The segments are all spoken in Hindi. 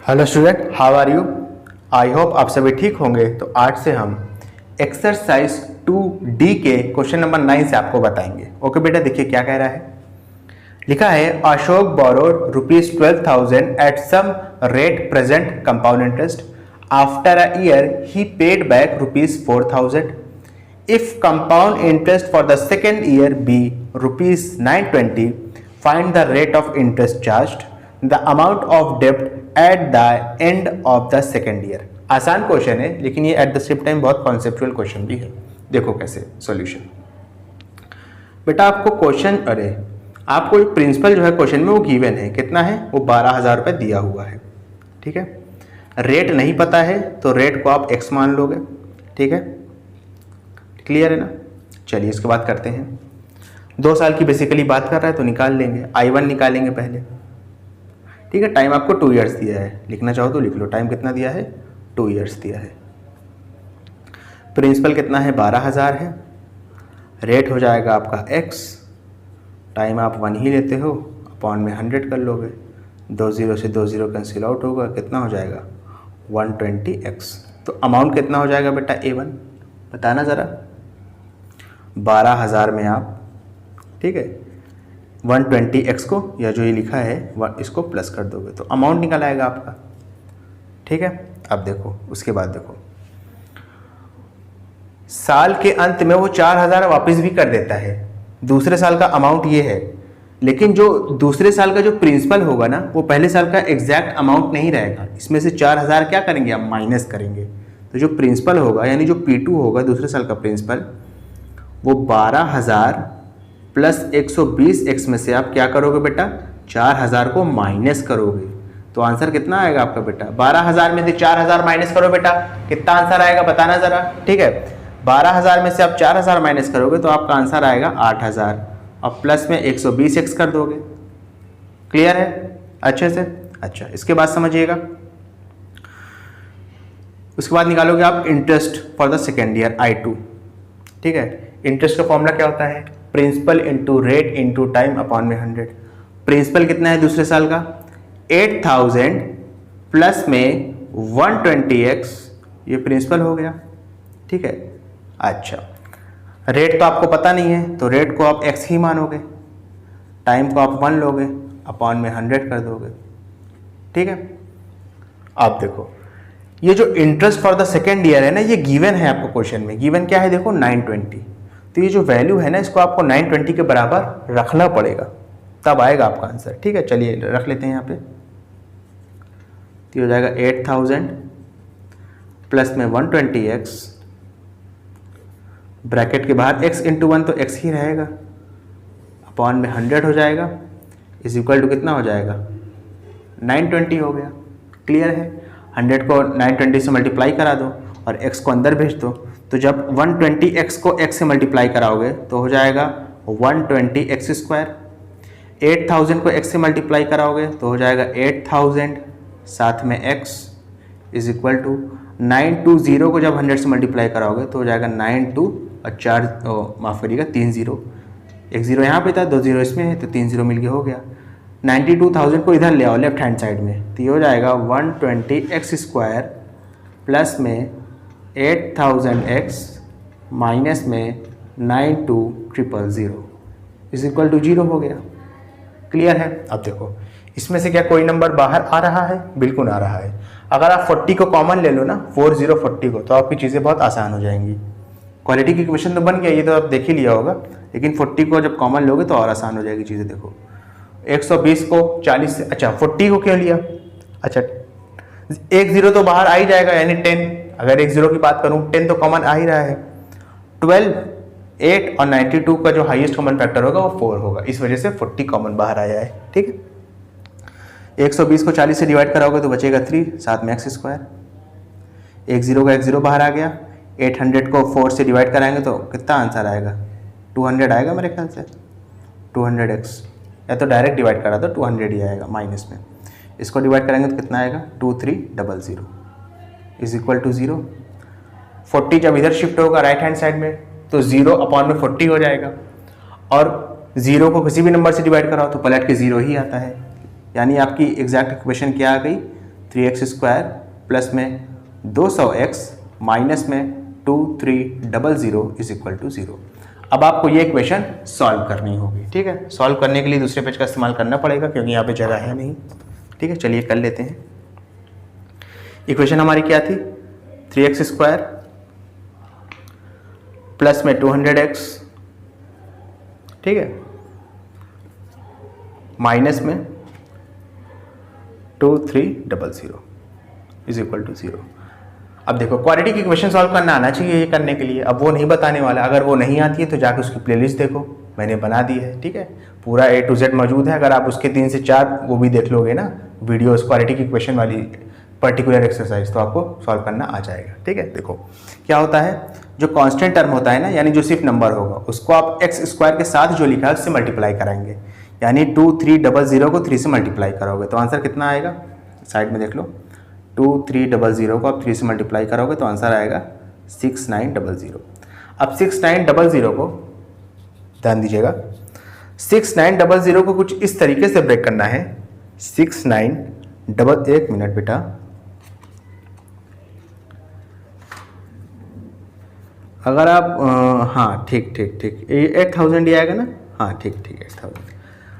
Hello student, how are you? I hope आप सभी ठीक होंगे। तो आज से हम एक्सरसाइज 2D के क्वेश्चन नंबर 9 से आपको बताएंगे। ओके बेटा, देखिए क्या कह रहा है। लिखा है Ashok borrowed ₹12,000 at some rate present compound interest. After a year he paid back ₹4,000। If compound interest for the second year be ₹920, find the rate of interest charged, the amount of डेब्ट at the end of the second year. आसान क्वेश्चन है, लेकिन ये एट द सेम टाइम बहुत कॉन्सेप्चुअल क्वेश्चन भी है। देखो कैसे सॉल्यूशन। बेटा आपको क्वेश्चन, आपको प्रिंसिपल जो है क्वेश्चन में वो गिवन है, कितना है वो 12,000 रुपये दिया हुआ है। ठीक है, रेट नहीं पता है तो रेट को आप x मान लोगे। ठीक है, क्लियर है ना। चलिए इसके बाद करते हैं। 2 साल की बेसिकली बात कर रहा है तो निकाल लेंगे। I1 निकालेंगे पहले। ठीक है, टाइम आपको 2 ईयर्स दिया है, लिखना चाहो तो लिख लो। टाइम कितना दिया है? 2 ईयर्स दिया है। प्रिंसिपल कितना है? 12,000 है। रेट हो जाएगा आपका x, टाइम आप 1 ही लेते हो, अपॉन में 100 कर लोगे। 2 0 से 2 0 कैंसिल आउट होगा, कितना हो जाएगा? 120x। तो अमाउंट कितना हो जाएगा बेटा A1? बताना ज़रा। 12,000 में आप, ठीक है, 120x को, या जो ये लिखा है इसको प्लस कर दोगे तो अमाउंट निकल आएगा आपका। ठीक है, अब देखो उसके बाद देखो, साल के अंत में वो 4,000 वापस भी कर देता है। दूसरे साल का अमाउंट ये है, लेकिन जो दूसरे साल का जो प्रिंसिपल होगा ना, वो पहले साल का एग्जैक्ट अमाउंट नहीं रहेगा। इसमें से 4,000 क्या करेंगे हम? माइनस करेंगे। तो जो प्रिंसिपल होगा, यानी जो P2 होगा दूसरे साल का प्रिंसिपल, वो 12,000 प्लस 120x में से आप क्या करोगे बेटा? 4,000 को माइनस करोगे। तो आंसर कितना आएगा आपका बेटा? 12,000 में से 4,000 माइनस करो बेटा, कितना आंसर आएगा बताना ज़रा। ठीक है, 12,000 में से आप 4,000 माइनस करोगे तो आपका आंसर आएगा 8,000, और प्लस में 120x कर दोगे। क्लियर है अच्छे से? अच्छा, इसके बाद समझिएगा। उसके बाद निकालोगे आप interest for the second year I2। ठीक है, इंटरेस्ट का फॉर्मूला क्या होता है? Principal into rate into time upon में 100। प्रिंसिपल कितना है दूसरे साल का? 8,000 प्लस में 120x, ये प्रिंसिपल हो गया। ठीक है, अच्छा, रेट तो आपको पता नहीं है तो रेट को आप x ही मानोगे, टाइम को आप 1 लोगे, अपॉन में 100 कर दोगे। ठीक है, आप देखो ये जो interest for the second year है ना, ये गिवन है आपको क्वेश्चन में। गिवन क्या है देखो? 920। तो ये जो वैल्यू है ना, इसको आपको 920 के बराबर रखना पड़ेगा, तब आएगा आपका आंसर। ठीक है, चलिए रख लेते हैं यहाँ पे। तो हो जाएगा 8,000 प्लस में 120x, ब्रैकेट के बाहर x इंटू 1 तो x ही रहेगा, अपॉन में 100 हो जाएगा, इज इक्वल टू कितना हो जाएगा? 920 हो गया। क्लियर है? 100 को 920 से मल्टीप्लाई करा दो और x को अंदर भेज दो। तो जब 120x को x से मल्टीप्लाई कराओगे तो हो जाएगा 120x²। 8,000 को x से मल्टीप्लाई कराओगे तो हो जाएगा 8,000 साथ में x इज इक्वल टू 920 को जब 100 से मल्टीप्लाई कराओगे तो हो जाएगा 92 और 4 माफ़ करिएगा 3 0, 1 0 यहाँ पे था, 2 0 इसमें है, तो 3 0 मिल के हो गया। 92,000 को इधर ले आओ लेफ्ट हैंड साइड में, तो ये हो जाएगा 120x² प्लस में 8,000x माइनस में 92,000 इज इक्वल टू 0 हो गया। क्लियर है? अब देखो इसमें से क्या कोई नंबर बाहर आ रहा है? बिल्कुल आ रहा है। अगर आप 40 को कॉमन ले लो ना, 40 40 को, तो आपकी चीज़ें बहुत आसान हो जाएंगी। क्वालिटी की क्वेश्चन तो बन गया, ये तो आप देख ही लिया होगा, लेकिन 40 को जब कॉमन लोगे तो और आसान हो जाएगी चीज़ें। देखो 120 को 40 से, अच्छा 40 को क्यों लिया? अच्छा 1 0 तो बाहर आ ही जाएगा, यानी 10। अगर 1 0 की बात करूं, 10 तो कॉमन आ ही रहा है। 12, 8 और 92 का जो हाईएस्ट कॉमन फैक्टर होगा वो 4 होगा, इस वजह से 40 कॉमन बाहर आया है। ठीक है, 120 को 40 से डिवाइड कराओगे तो बचेगा 3 साथ में x²। 1 0 का 1 0 बाहर आ गया। 800 को 4 से डिवाइड कराएंगे तो कितना आंसर आएगा? 200 आएगा मेरे ख्याल से, 200x, या तो डायरेक्ट डिवाइड करा तो 200 ही आएगा माइनस में। इसको डिवाइड करेंगे तो कितना आएगा? 2300 इज इक्वल टू 0। 40 जब इधर शिफ्ट होगा राइट हैंड साइड में तो 0 अपॉन में 40 हो जाएगा, और 0 को किसी भी नंबर से डिवाइड कराओ तो पलट के 0 ही आता है। यानी आपकी एग्जैक्ट इक्वेशन क्या आ गई? 3x² प्लस में 200x माइनस में 2300 इज इक्वल टू 0। अब आपको ये इक्वेशन सॉल्व करनी होगी, ठीक है। सॉल्व करने के लिए दूसरे पेज का इस्तेमाल करना पड़ेगा क्योंकि यहाँ पे जगह है नहीं, ठीक है। चलिए कर लेते हैं। इक्वेशन हमारी क्या थी, 3x² प्लस में 200x, ठीक है, माइनस में 2300 इज इक्वल टू 0। अब देखो क्वाड्रेटिक की इक्वेशन सॉल्व करना आना चाहिए ये करने के लिए। अब वो नहीं बताने वाला, अगर वो नहीं आती है तो जाकर उसकी प्लेलिस्ट देखो, मैंने बना दी है, ठीक है। पूरा A to Z मौजूद है। अगर आप उसके 3 से 4 वो भी देख लोगे ना वीडियोस क्वाड्रेटिक इक्वेशन वाली पर्टिकुलर एक्सरसाइज, तो आपको सॉल्व करना आ जाएगा, ठीक है। देखो क्या होता है, जो कांस्टेंट टर्म होता है ना, यानी जो सिर्फ नंबर होगा, उसको आप x² के साथ जो लिखा है उससे मल्टीप्लाई कराएंगे। यानी 2300 को 3 से मल्टीप्लाई करोगे तो आंसर कितना आएगा, साइड में देख लो। 2300 को आप 3 से मल्टीप्लाई करोगे तो आंसर आएगा 6900। अब 6900 को ध्यान दीजिएगा, 6900 को कुछ इस तरीके से ब्रेक करना है। 1 मिनट बेटा, अगर आप हाँ ठीक 8000 ही आएगा ना, हाँ ठीक 8000।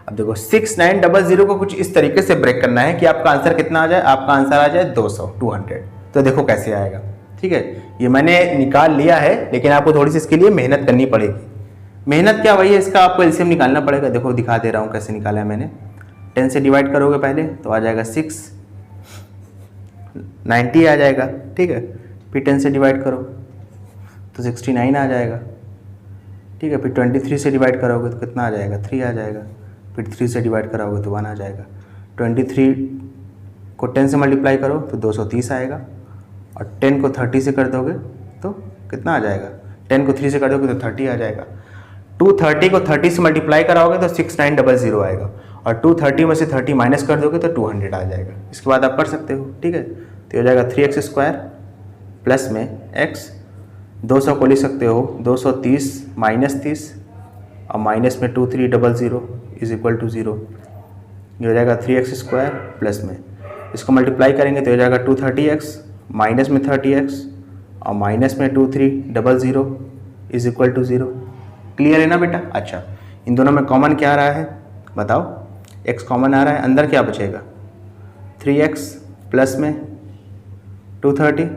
अब देखो 6900 को कुछ इस तरीके से ब्रेक करना है कि आपका आंसर कितना आ जाए, आपका आंसर आ जाए 200। तो देखो कैसे आएगा, ठीक है। ये मैंने निकाल लिया है, लेकिन आपको थोड़ी सी इसके लिए मेहनत करनी पड़ेगी। मेहनत क्या, वही है, इसका आपको एलसीएम निकालना पड़ेगा। देखो दिखा दे रहा हूँ कैसे निकाला है मैंने। 10 से डिवाइड करोगे पहले तो आ जाएगा 6, 90 आ जाएगा, ठीक है। फिर 10 से डिवाइड करो तो 69 आ जाएगा, ठीक है। फिर 23 से डिवाइड करोगे तो कितना आ जाएगा, 3 आ जाएगा। फिर 3 से डिवाइड कराओगे तो 1 आ जाएगा। 23 को 10 से मल्टीप्लाई करो तो 230 आएगा, और 10 को 30 से कर दोगे तो कितना आ जाएगा, 10 को 3 से कर दोगे तो 30 आ जाएगा। 230 को 30 से मल्टीप्लाई कराओगे तो 6900 आएगा, और 230 में से 30 माइनस कर दोगे तो 200 आ जाएगा। इसके बाद आप कर सकते हो, ठीक है। तो हो जाएगा 3x² प्लस में x, 200 को लिख सकते हो 230 माइनस 30, और माइनस में 2300 इज इक्वल टू 0। ये हो जाएगा 3x² प्लस में, इसको मल्टीप्लाई करेंगे तो हो जाएगा 230x माइनस में 30x, और माइनस में 2300 इज इक्वल टू 0। क्लियर है ना बेटा। अच्छा, इन दोनों में कॉमन क्या आ रहा है बताओ, x कॉमन आ रहा है, अंदर क्या बचेगा, 3x प्लस में 230।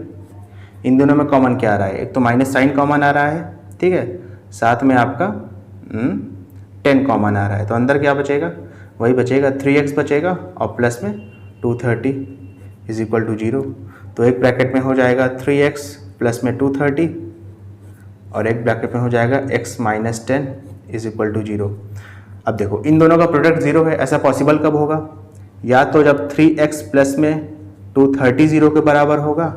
इन दोनों में कॉमन क्या आ रहा है, एक तो माइनस साइन कॉमन आ रहा है, ठीक है, साथ में आपका 10 कॉमन आ रहा है, तो अंदर क्या बचेगा, वही बचेगा 3x बचेगा, और प्लस में 230 इज इक्वल टू 0। तो एक ब्रैकेट में हो जाएगा 3x प्लस में 230, और एक ब्रैकेट में हो जाएगा x minus 10 is equal to 0। अब देखो इन दोनों का प्रोडक्ट 0 है, ऐसा पॉसिबल कब होगा, या तो जब 3x प्लस में 230 0 के बराबर होगा,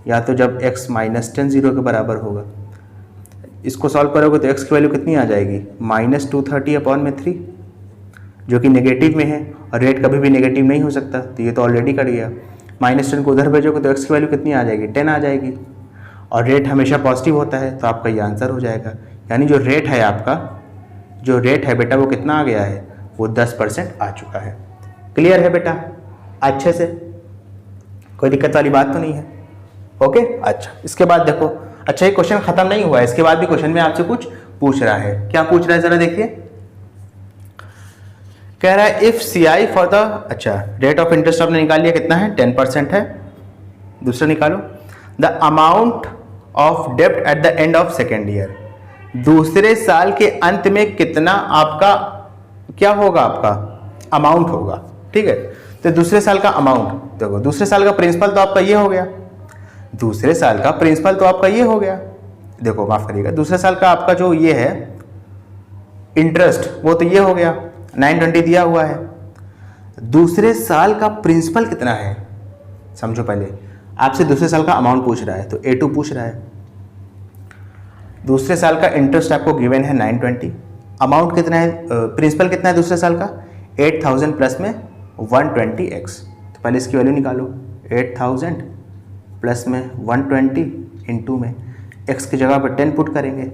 या तो जब x माइनस 10 0 के बराबर होगा। इसको सॉल्व करोगे तो x की वैल्यू कितनी आ जाएगी, -230/3, जो कि नेगेटिव में है, और रेट कभी भी नेगेटिव नहीं हो सकता, तो ये तो ऑलरेडी कर गया। -10 को उधर भेजोगे तो x की वैल्यू कितनी आ जाएगी, 10 आ जाएगी, और रेट हमेशा पॉजिटिव होता है, तो आपका ये आंसर हो जाएगा। यानी जो रेट है आपका, जो रेट है बेटा वो कितना आ गया है, वो 10% आ चुका है। क्लियर है बेटा, अच्छे से, कोई दिक्कत वाली बात तो नहीं है। ओके, अच्छा इसके बाद देखो, अच्छा ये क्वेश्चन खत्म नहीं हुआ है, इसके बाद भी क्वेश्चन में आपसे कुछ पूछ रहा है। क्या पूछ रहा है जरा देखिए, कह रहा है इफ CI फॉर द, अच्छा रेट ऑफ इंटरेस्ट आपने निकाल लिया, कितना है, 10% है। दूसरा निकालो, द अमाउंट ऑफ डेब्ट at the end of second year, दूसरे साल के अंत में कितना आपका क्या होगा, आपका अमाउंट होगा, ठीक है। तो दूसरे साल का अमाउंट देखो, दूसरे साल का प्रिंसिपल तो आपका ये हो गया, दूसरे साल का प्रिंसिपल तो आपका ये हो गया, देखो माफ करिएगा, दूसरे साल का आपका जो ये है इंटरेस्ट, वो तो ये हो गया, 920 दिया हुआ है। दूसरे साल का प्रिंसिपल कितना है, समझो पहले, आपसे दूसरे साल का अमाउंट पूछ रहा है तो A2 पूछ रहा है, दूसरे साल का इंटरेस्ट आपको गिवन है 920, अमाउंट कितना है, प्रिंसिपल कितना है दूसरे साल का, 8000 प्लस में 120x, तो पहले इसकी वैल्यू निकालो, 8000 प्लस में 120 इंटू में x की जगह पर 10 पुट करेंगे,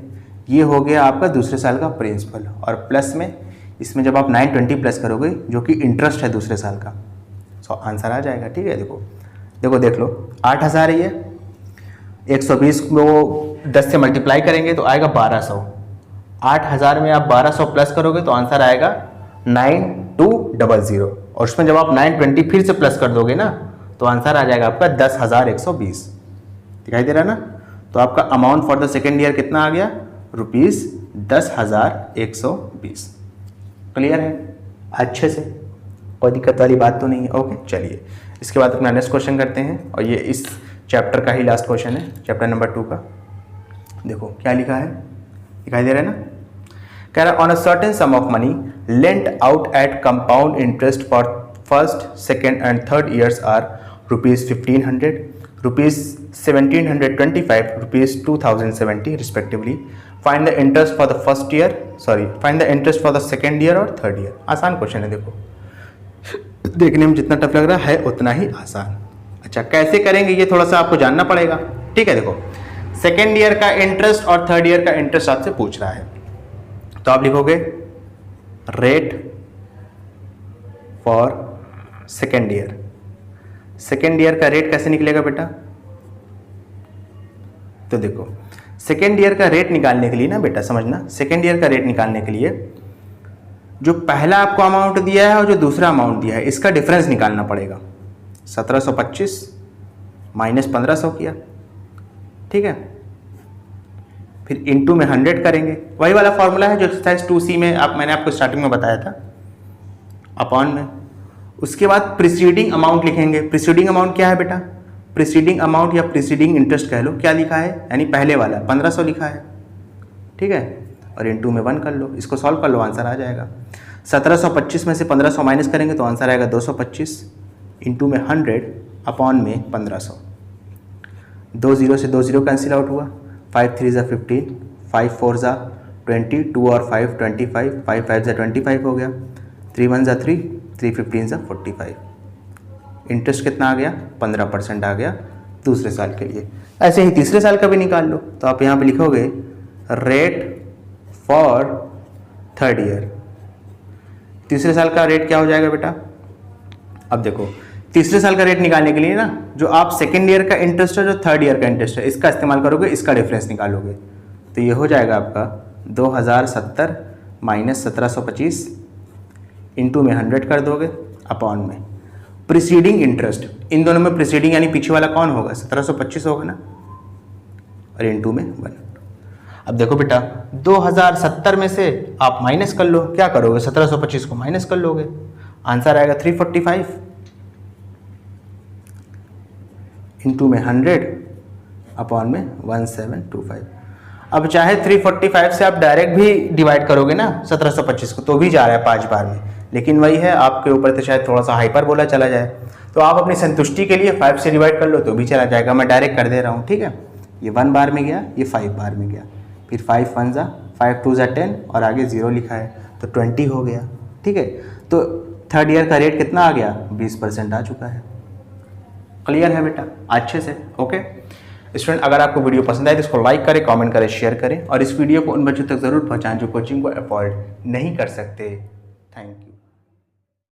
ये हो गया आपका दूसरे साल का प्रिंसिपल, और प्लस में इसमें जब आप 920 प्लस करोगे जो कि इंटरेस्ट है दूसरे साल का, सो आंसर आ जाएगा, ठीक है। देखो देखो देख लो 8,000 है ये, 120 को 10 से मल्टीप्लाई करेंगे तो आएगा 1200। 8,000 में आप 1200 प्लस करोगे तो आंसर आएगा 9200, और उसमें जब आप 920 फिर से प्लस कर दोगे ना तो आंसर आ जाएगा आपका 10,120। दिखाई दे रहा है ना। तो आपका amount for the second year कितना आ गया, ₹10,120। क्लियर है अच्छे से, कोई दिक्कत वाली बात तो नहीं है। ओके चलिए इसके बाद अपना नेक्स्ट क्वेश्चन करते हैं, और ये इस चैप्टर का ही लास्ट क्वेश्चन है, चैप्टर नंबर 2 का। देखो क्या लिखा है, दिखाई दे रहा है ना। कह रहा on a certain sum of money lent out at compound interest for first, second and third years are ₹1,500, ₹1,725, ₹2,070 respectively. Find the interest for the first year, find the interest for the second year और थर्ड ईयर। आसान क्वेश्चन है, देखो देखने में जितना टफ लग रहा है उतना ही आसान। अच्छा कैसे करेंगे ये थोड़ा सा आपको जानना पड़ेगा। ठीक है देखो सेकेंड ईयर का इंटरेस्ट और थर्ड ईयर का इंटरेस्ट आपसे पूछ रहा है, तो आप लिखोगे rate for second year. Second year का रेट कैसे निकलेगा बेटा, तो देखो सेकेंड ईयर का रेट निकालने के लिए ना बेटा समझना, सेकेंड ईयर का रेट निकालने के लिए जो पहला आपको अमाउंट दिया है और जो दूसरा अमाउंट दिया है इसका डिफरेंस निकालना पड़ेगा। 1725 माइनस 1500 किया, ठीक है, फिर इनटू में 100 करेंगे, वही वाला फॉर्मूला है जो एक्सरसाइज 2C में मैंने आपको स्टार्टिंग में बताया था, अपॉन में। उसके बाद प्रीसीडिंग अमाउंट लिखेंगे। प्रीसीडिंग अमाउंट क्या है बेटा, प्रीसीडिंग अमाउंट या प्रीसीडिंग इंटरेस्ट कह लो, क्या लिखा है, यानी पहले वाला 1500 लिखा है, ठीक है, और इनटू में 1 कर लो, इसको सॉल्व कर लो, आंसर आ जाएगा। 1725 में से 1500 माइनस करेंगे तो आंसर आएगा 225, इनटू में 100 अपॉन में 1500। 2 0 से 2 0 कैंसिल आउट हुआ, 5 3 ज़ा 15, 5 4 ज़ा 20, 2 और 5 25, 5 5 ज़ा 25 हो गया, 3 1 ज़ा 3, 3 15 ज़ा 45। इंटरेस्ट कितना आ गया, 15% आ गया दूसरे साल के लिए। ऐसे ही तीसरे साल का भी निकाल लो, तो आप यहाँ पे लिखोगे रेट फॉर थर्ड ईयर। तीसरे साल का रेट क्या हो जाएगा बेटा, अब देखो तीसरे साल का रेट निकालने के लिए ना जो आप सेकेंड ईयर का इंटरेस्ट है, जो थर्ड ईयर का इंटरेस्ट है, इसका इस्तेमाल करोगे, इसका डिफरेंस निकालोगे, तो ये हो जाएगा आपका 2070 माइनस 1725, इंटू में 100 कर दोगे, अपॉन में प्रीसीडिंग इंटरेस्ट, इन दोनों में प्रीसीडिंग यानी पीछे वाला कौन होगा, 1725 होगा ना, और इंटू में 1। अब देखो बेटा 2070 में से आप माइनस कर लो, क्या करोगे, 1725 को माइनस कर लोगे, आंसर आएगा 345, इंटू में 100 अपॉन में 1725। अब चाहे 345 से आप डायरेक्ट भी डिवाइड करोगे ना 1725 को तो भी जा रहा है 5 बार में, लेकिन वही है आपके ऊपर तो शायद थोड़ा सा हाइपर बोला चला जाए, तो आप अपनी संतुष्टि के लिए 5 से डिवाइड कर लो तो भी चला जाएगा, मैं डायरेक्ट कर दे रहा हूँ, ठीक है। ये 1 बार में गया, ये 5 बार में गया, फिर 5 1 ज़ा 5 2 ज़ा 10 और आगे 0 लिखा है तो 20 हो गया, ठीक है। तो थर्ड ईयर का रेट कितना आ गया, 20% आ चुका है। क्लियर है बेटा अच्छे से, ओके स्टूडेंट। अगर आपको वीडियो पसंद आए तो इसको लाइक करें, कमेंट करें, शेयर करें, और इस वीडियो को उन बच्चों तक ज़रूर पहुंचाएं जो कोचिंग को अफोर्ड नहीं कर सकते। Thank you.